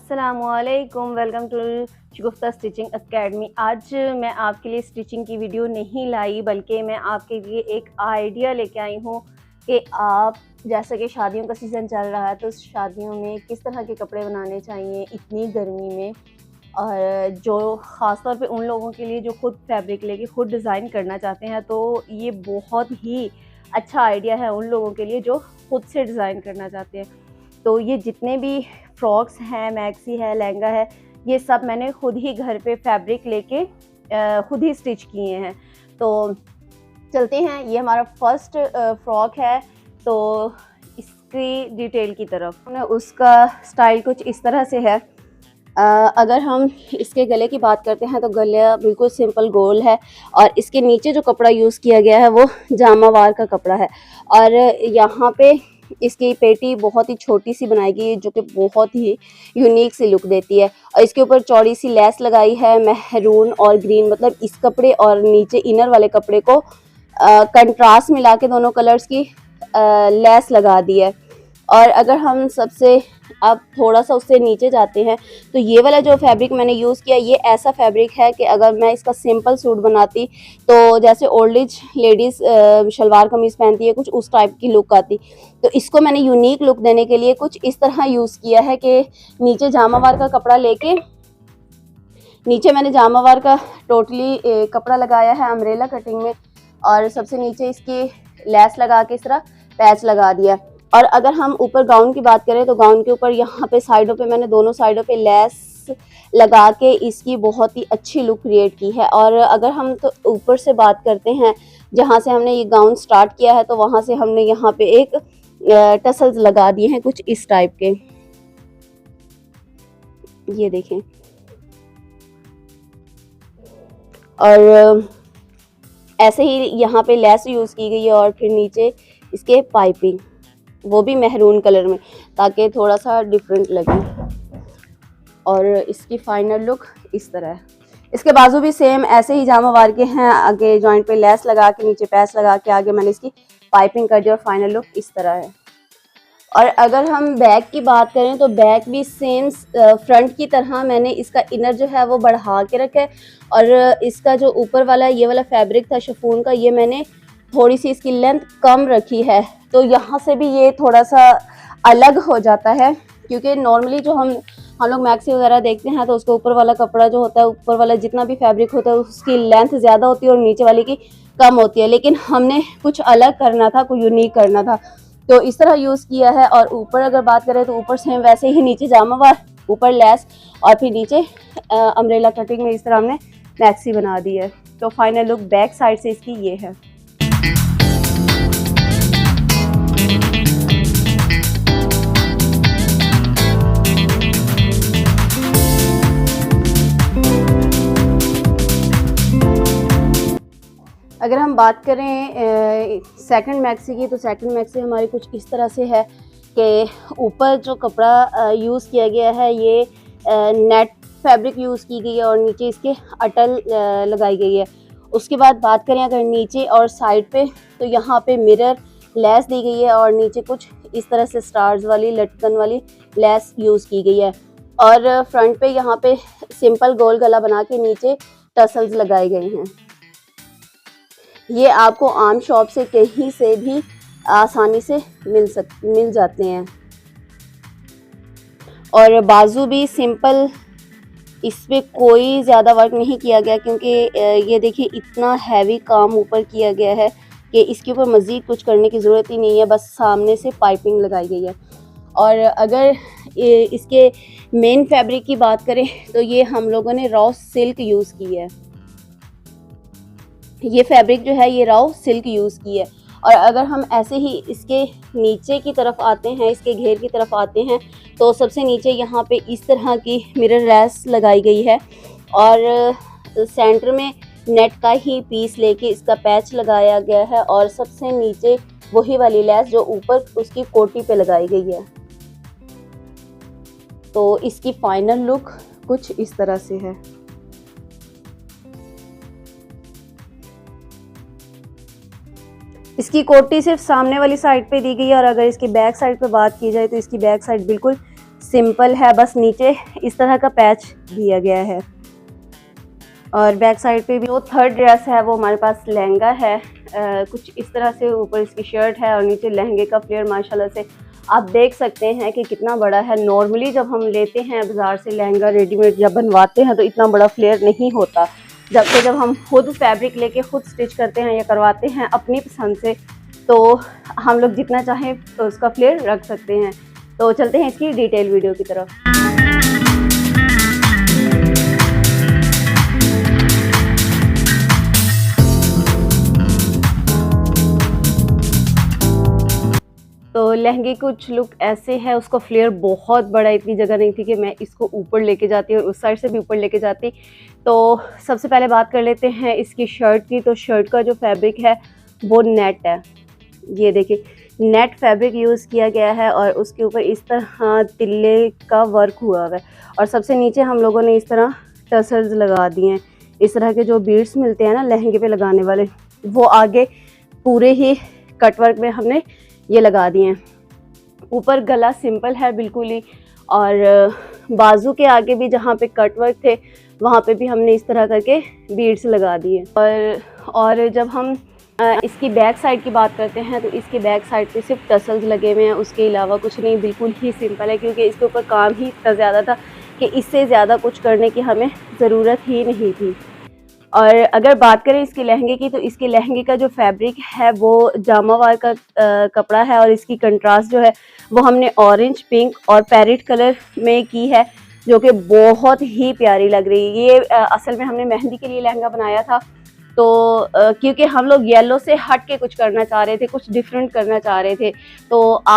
अस्सलामुअलैकुम, welcome to Shagufta stitching academy. आज मैं आपके लिए स्टिचिंग की वीडियो नहीं लाई, बल्कि मैं आपके लिए एक आइडिया लेके आई हूँ कि आप जैसा कि शादियों का सीज़न चल रहा है तो शादियों में किस तरह के कपड़े बनाने चाहिए इतनी गर्मी में। और जो ख़ास तौर पे उन लोगों के लिए जो खुद फैब्रिक लेके खुद डिज़ाइन करना चाहते हैं, तो ये बहुत ही अच्छा आइडिया है उन लोगों के लिए जो खुद से डिज़ाइन करना चाहते हैं। तो ये जितने भी फ्रॉक्स हैं, मैक्सी है, लहंगा है, ये सब मैंने खुद ही घर पे फैब्रिक लेके खुद ही स्टिच किए हैं। तो चलते हैं, ये हमारा फर्स्ट फ्रॉक है। तो इसकी डिटेल की तरफ उसका स्टाइल कुछ इस तरह से है। अगर हम इसके गले की बात करते हैं तो गला बिल्कुल सिंपल गोल है और इसके नीचे जो कपड़ा यूज़ किया गया है वो जामावार का कपड़ा है। और यहाँ पे इसकी पेटी बहुत ही छोटी सी बनाई गई है जो कि बहुत ही यूनिक सी लुक देती है। और इसके ऊपर चौड़ी सी लेस लगाई है महरून और ग्रीन, मतलब इस कपड़े और नीचे इनर वाले कपड़े को कंट्रास्ट मिला के दोनों कलर्स की लेस लगा दी है। और अगर हम सबसे अब थोड़ा सा उससे नीचे जाते हैं तो ये वाला जो फैब्रिक मैंने यूज़ किया, ये ऐसा फैब्रिक है कि अगर मैं इसका सिंपल सूट बनाती तो जैसे ओल्ड एज लेडीज़ शलवार कमीज़ पहनती है, कुछ उस टाइप की लुक आती। तो इसको मैंने यूनिक लुक देने के लिए कुछ इस तरह यूज़ किया है कि नीचे जामावार का कपड़ा लेके नीचे मैंने जामावार का टोटली कपड़ा लगाया है अम्ब्रेला कटिंग में, और सबसे नीचे इसकी लेस लगा के इस तरह पैच लगा दिया। और अगर हम ऊपर गाउन की बात करें तो गाउन के ऊपर यहाँ पे साइडों पे मैंने दोनों साइडों पे लेस लगा के इसकी बहुत ही अच्छी लुक क्रिएट की है। और अगर हम तो ऊपर से बात करते हैं, जहाँ से हमने ये गाउन स्टार्ट किया है, तो वहाँ से हमने यहाँ पे एक टसल्स लगा दिए हैं कुछ इस टाइप के, ये देखें। और ऐसे ही यहाँ पे लेस यूज़ की गई है और फिर नीचे इसके पाइपिंग, वो भी महरून कलर में, ताकि थोड़ा सा डिफरेंट लगे। और इसकी फाइनल लुक इस तरह है। इसके बाजू भी सेम ऐसे ही जामावार के हैं, आगे जॉइंट पे लेस लगा के नीचे पैच लगा के आगे मैंने इसकी पाइपिंग कर दी और फाइनल लुक इस तरह है। और अगर हम बैक की बात करें तो बैक भी सेम फ्रंट की तरह मैंने इसका इनर जो है वो बढ़ा के रखा है। और इसका जो ऊपर वाला ये वाला फैब्रिक था शिफॉन का, ये मैंने थोड़ी सी इसकी लेंथ कम रखी है, तो यहाँ से भी ये थोड़ा सा अलग हो जाता है। क्योंकि नॉर्मली जो हम लोग मैक्सी वगैरह देखते हैं तो उसके ऊपर वाला कपड़ा जो होता है, ऊपर वाला जितना भी फैब्रिक होता है उसकी लेंथ ज़्यादा होती है और नीचे वाले की कम होती है। लेकिन हमने कुछ अलग करना था, कुछ यूनिक करना था, तो इस तरह यूज़ किया है। और ऊपर अगर बात करें तो ऊपर सेम वैसे ही, नीचे जामावार, ऊपर लेस और फिर नीचे अम्ब्रेला कटिंग में इस तरह हमने मैक्सी बना दी है। तो फाइनल लुक बैक साइड से इसकी ये है। अगर हम बात करें सेकंड मैक्सी की, तो सेकंड मैक्सी हमारी कुछ इस तरह से है कि ऊपर जो कपड़ा यूज़ किया गया है ये नेट फैब्रिक यूज़ की गई है और नीचे इसके अटल लगाई गई है। उसके बाद बात करें अगर नीचे और साइड पे, तो यहाँ पे मिरर लेस दी गई है और नीचे कुछ इस तरह से स्टार्स वाली लटकन वाली लेस यूज़ की गई है। और फ्रंट पे यहाँ पे सिंपल गोल गला बना के नीचे टसल्स लगाए गए हैं। ये आपको आम शॉप से कहीं से भी आसानी से मिल जाते हैं। और बाजू भी सिंपल, इस पर कोई ज़्यादा वर्क नहीं किया गया, क्योंकि ये देखिए इतना हैवी काम ऊपर किया गया है कि इसके ऊपर मज़ीद कुछ करने की ज़रूरत ही नहीं है, बस सामने से पाइपिंग लगाई गई है। और अगर इसके मेन फैब्रिक की बात करें तो ये हम लोगों ने रॉ सिल्क यूज़ की है। ये फैब्रिक जो है ये रॉ सिल्क यूज़ की है। और अगर हम ऐसे ही इसके नीचे की तरफ आते हैं, इसके घेर की तरफ आते हैं, तो सबसे नीचे यहाँ पे इस तरह की मिरर लेस लगाई गई है और सेंटर में नेट का ही पीस लेके इसका पैच लगाया गया है और सबसे नीचे वही वाली लेस जो ऊपर उसकी कोटी पे लगाई गई है। तो इसकी फाइनल लुक कुछ इस तरह से है। इसकी कोटी सिर्फ सामने वाली साइड पे दी गई है और अगर इसकी बैक साइड पे बात की जाए तो इसकी बैक साइड बिल्कुल सिंपल है, बस नीचे इस तरह का पैच दिया गया है। और बैक साइड पे भी जो थर्ड ड्रेस है वो हमारे पास लहंगा है, कुछ इस तरह से ऊपर इसकी शर्ट है और नीचे लहंगे का फ्लेयर माशाल्लाह से आप देख सकते हैं कि कितना बड़ा है। नॉर्मली जब हम लेते हैं बाज़ार से लहंगा रेडीमेड जब बनवाते हैं तो इतना बड़ा फ्लेयर नहीं होता, जबकि जब हम खुद फैब्रिक लेके खुद स्टिच करते हैं या करवाते हैं अपनी पसंद से तो हम लोग जितना चाहें तो उसका फ्लेयर रख सकते हैं। तो चलते हैं इसकी डिटेल वीडियो की तरफ। तो लहंगे कुछ लुक ऐसे है, उसका फ्लेयर बहुत बड़ा, इतनी जगह नहीं थी कि मैं इसको ऊपर लेके जाती और उस साइड से भी ऊपर लेके जाती। तो सबसे पहले बात कर लेते हैं इसकी शर्ट की। तो शर्ट का जो फैब्रिक है वो नेट है, ये देखिए नेट फैब्रिक यूज़ किया गया है और उसके ऊपर इस तरह तिल्ले का वर्क हुआ है और सबसे नीचे हम लोगों ने इस तरह टसल्स लगा दिए हैं। इस तरह के जो बीड्स मिलते हैं ना लहंगे पे लगाने वाले, वो आगे पूरे ही कटवर्क में हमने ये लगा दिए हैं। ऊपर गला सिंपल है बिल्कुल ही, और बाजू के आगे भी जहाँ पे कटवर्क थे वहाँ पे भी हमने इस तरह करके बीड्स लगा दिए। और जब हम इसकी बैक साइड की बात करते हैं तो इसकी बैक साइड पे सिर्फ टसल्स लगे हुए हैं, उसके अलावा कुछ नहीं, बिल्कुल ही सिंपल है क्योंकि इसके ऊपर काम ही इतना ज़्यादा था कि इससे ज़्यादा कुछ करने की हमें ज़रूरत ही नहीं थी। और अगर बात करें इसके लहंगे की तो इसके लहंगे का जो फैब्रिक है वो जामावार का कपड़ा है और इसकी कंट्रास्ट जो है वो हमने ऑरेंज, पिंक और पैरेट कलर में की है, जो कि बहुत ही प्यारी लग रही है। ये असल में हमने मेहंदी के लिए लहंगा बनाया था, तो क्योंकि हम लोग येलो से हट के कुछ करना चाह रहे थे, कुछ डिफरेंट करना चाह रहे थे, तो आप